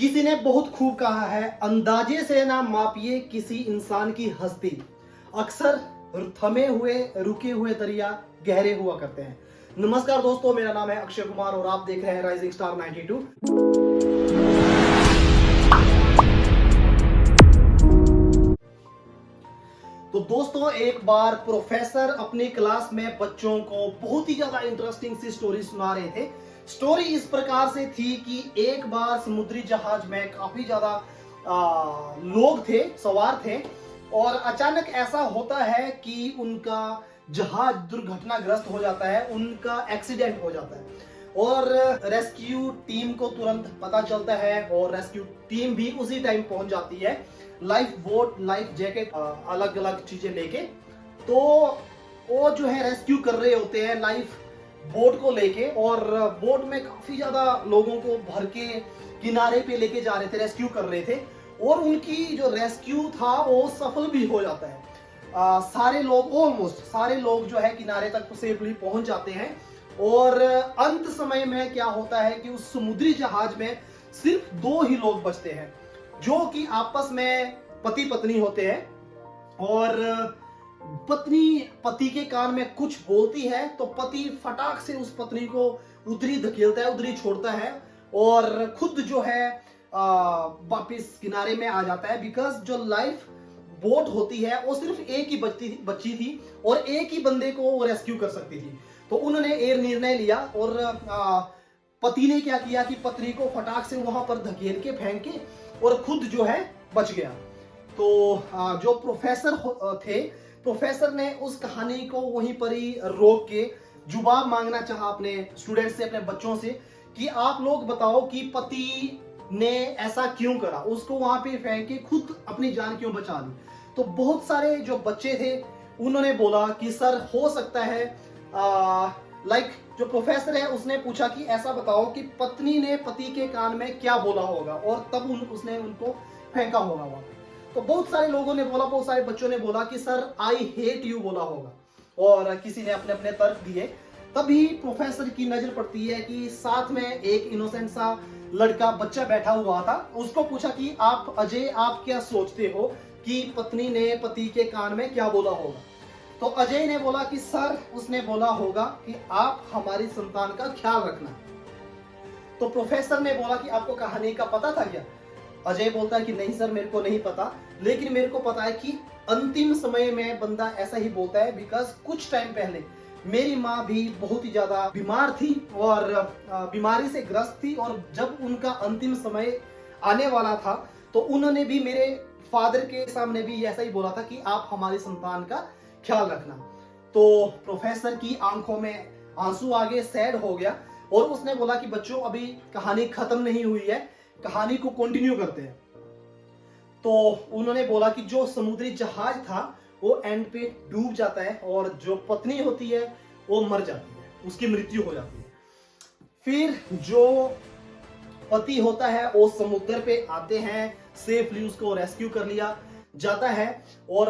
किसी ने बहुत खूब कहा है, अंदाजे से ना मापिए किसी इंसान की हस्ती, अक्सर थमे हुए रुके हुए दरिया गहरे हुआ करते हैं। नमस्कार दोस्तों, मेरा नाम है अक्षय कुमार और आप देख रहे हैं राइजिंग स्टार 92। तो दोस्तों, एक बार प्रोफेसर अपनी क्लास में बच्चों को बहुत ही ज्यादा इंटरेस्टिंग सी स्टोरी सुना रहे थे। स्टोरी इस प्रकार से थी कि एक बार समुद्री जहाज में काफी ज्यादा लोग थे, सवार थे, और अचानक ऐसा होता है कि उनका जहाज दुर्घटनाग्रस्त हो जाता है, उनका एक्सीडेंट हो जाता है और रेस्क्यू टीम को तुरंत पता चलता है और रेस्क्यू टीम भी उसी टाइम पहुंच जाती है, लाइफ बोट, लाइफ जैकेट, अलग अलग चीजें लेके। तो वो जो है रेस्क्यू कर रहे होते हैं लाइफ बोट को लेके, और बोट में काफी ज्यादा लोगों को भर के किनारे पे लेके जा रहे थे, रेस्क्यू कर रहे थे, और उनकी जो रेस्क्यू था वो सफल भी हो जाता है। सारे लोग, ऑलमोस्ट सारे लोग जो है किनारे तक सेफली पहुंच जाते हैं। और अंत समय में क्या होता है कि उस समुद्री जहाज में सिर्फ दो ही लोग बचते हैं, जो कि आपस में पति पत्नी होते हैं। और पत्नी पति के कान में कुछ बोलती है तो पति फटाक से उस पत्नी को उधरी धकेलता है, उधरी छोड़ता है, और खुद जो है वापिस किनारे में आ जाता है। बिकॉज जो लाइफ बोट होती है वो सिर्फ एक ही बच्ची थी और एक ही बंदे को वो रेस्क्यू कर सकती थी। तो उन्होंने एक निर्णय लिया और पति ने क्या किया कि पत्नी को फटाक से वहां पर धकेल के फेंक के और खुद जो है बच गया। तो जो प्रोफेसर थे, प्रोफेसर ने उस कहानी को वहीं पर ही रोक के जवाब मांगना चाहा अपने स्टूडेंट से, अपने बच्चों से, कि आप लोग बताओ कि पति ने ऐसा क्यों करा, उसको वहां पे फेंक के खुद अपनी जान क्यों बचा ली। तो बहुत सारे जो बच्चे थे उन्होंने बोला कि सर, हो सकता है लाइक जो प्रोफेसर है उसने पूछा कि ऐसा बताओ कि पत्नी ने पति के कान में क्या बोला होगा और तब उसने उनको फेंका होगा वहां पे। तो बहुत सारे लोगों ने बोला, बहुत सारे बच्चों ने बोला कि सर, आई हेट यू बोला होगा, और किसी ने अपने अपने तर्क दिए। तभी प्रोफेसर की नजर पड़ती है कि साथ में एक इनोसेंट सा लड़का, बच्चा बैठा हुआ था। उसको पूछा कि आप अजय, आप क्या सोचते हो कि पत्नी ने पति के कान में क्या बोला होगा। तो अजय ने बोला कि सर, उसने बोला होगा कि आप हमारी संतान का ख्याल रखना। तो प्रोफेसर ने बोला कि आपको कहानी का पता था क्या? अजय बोलता है कि नहीं सर, मेरे को नहीं पता, लेकिन मेरे को पता है कि अंतिम समय में बंदा ऐसा ही बोलता है। बिकॉज कुछ टाइम पहले मेरी माँ भी बहुत ही ज्यादा बीमार थी और बीमारी से ग्रस्त थी, और जब उनका अंतिम समय आने वाला था तो उन्होंने भी मेरे फादर के सामने भी ऐसा ही बोला था कि आप हमारी संतान का ख्याल रखना। तो प्रोफेसर की आंखों में आंसू आ गए, सैड हो गया, और उसने बोला कि बच्चों, अभी कहानी खत्म नहीं हुई है, कहानी को कंटिन्यू करते हैं। तो उन्होंने बोला कि जो समुद्री जहाज था वो एंड पे डूब जाता है और जो पत्नी होती है वो मर जाती है, उसकी मृत्यु हो जाती है। फिर जो पति होता है वो समुद्र पे आते हैं, सेफली उसको रेस्क्यू कर लिया जाता है, और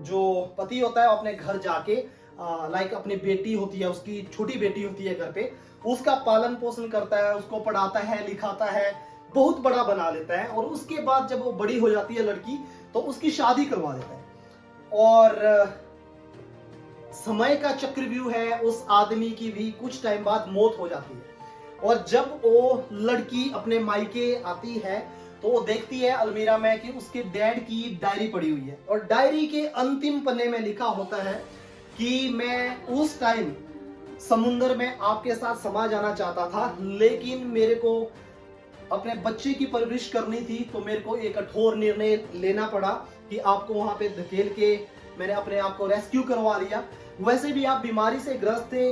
जो पति होता है अपने घर जाके लाइक अपनी बेटी होती है, उसकी छोटी बेटी होती है घर पे, उसका पालन पोषण करता है, उसको पढ़ाता है, लिखाता है, बहुत बड़ा बना लेता है। और उसके बाद जब वो बड़ी हो जाती है लड़की, तो उसकी शादी करवा देता है। और समय का चक्रव्यूह है, उस आदमी की भी कुछ टाइम बाद मौत हो जाती है। और जब वो लड़की अपने मायके आती है तो वो देखती है अलमीरा में कि उसके डैड की डायरी पड़ी हुई है, और डायरी के अंतिम पन्ने में लिखा होता है कि मैं उस टाइम समुद्र में आपके साथ समा जाना चाहता था, लेकिन मेरे को अपने बच्चे की परवरिश करनी थी, तो मेरे को एक कठोर निर्णय लेना पड़ा कि आपको वहां पे धकेल के मैंने अपने आप को रेस्क्यू करवा लिया। वैसे भी आप बीमारी से ग्रस्त थे,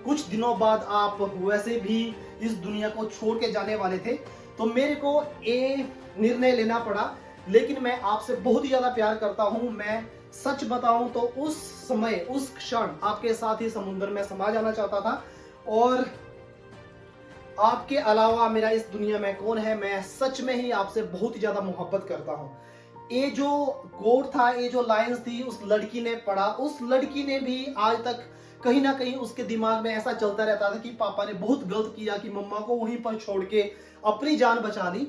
कुछ दिनों बाद आप वैसे भी इस दुनिया को छोड़ के जाने वाले थे, तो मेरे को ये निर्णय लेना पड़ा। लेकिन मैं आपसे बहुत ही ज्यादा प्यार करता हूं। मैं सच बताऊं तो उस समय, उस क्षण आपके साथ ही समुद्र में समा जाना चाहता था, और आपके अलावा मेरा इस दुनिया में कौन है। मैं सच में ही आपसे बहुत ही ज्यादा मोहब्बत करता हूं। ये जो कोड था, ये जो लाइंस थी, उस लड़की ने पढ़ा, उस लड़की ने भी आज तक कहीं ना कहीं उसके दिमाग में ऐसा चलता रहता था कि पापा ने बहुत गलत किया कि मम्मा को वहीं पर छोड़ के अपनी जान बचा ली।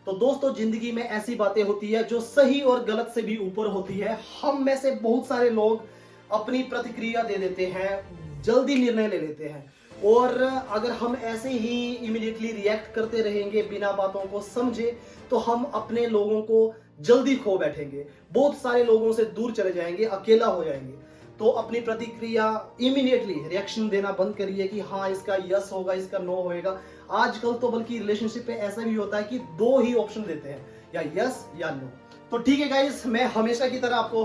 तो दोस्तों, जिंदगी में ऐसी बातें होती है जो सही और गलत से भी ऊपर होती है। हम में से बहुत सारे लोग अपनी प्रतिक्रिया दे देते हैं, जल्दी निर्णय ले लेते हैं, और अगर हम ऐसे ही इमीडिएटली रिएक्ट करते रहेंगे बिना बातों को समझे, तो हम अपने लोगों को जल्दी खो बैठेंगे, बहुत सारे लोगों से दूर चले जाएंगे, अकेला हो जाएंगे। तो अपनी प्रतिक्रिया इमीडिएटली रिएक्शन देना बंद करिए कि हाँ इसका यस होगा, इसका नो होएगा। आजकल तो बल्कि रिलेशनशिप पे ऐसा भी होता है कि दो ही ऑप्शन देते हैं, या यस या नो। तो ठीक है गाइस, मैं हमेशा की तरह आपको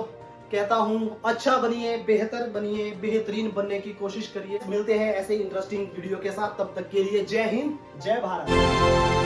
कहता हूं, अच्छा बनिए, बेहतर बनिए, बेहतरीन बनने की कोशिश करिए। मिलते हैं ऐसे इंटरेस्टिंग वीडियो के साथ, तब तक के लिए जय हिंद, जय भारत।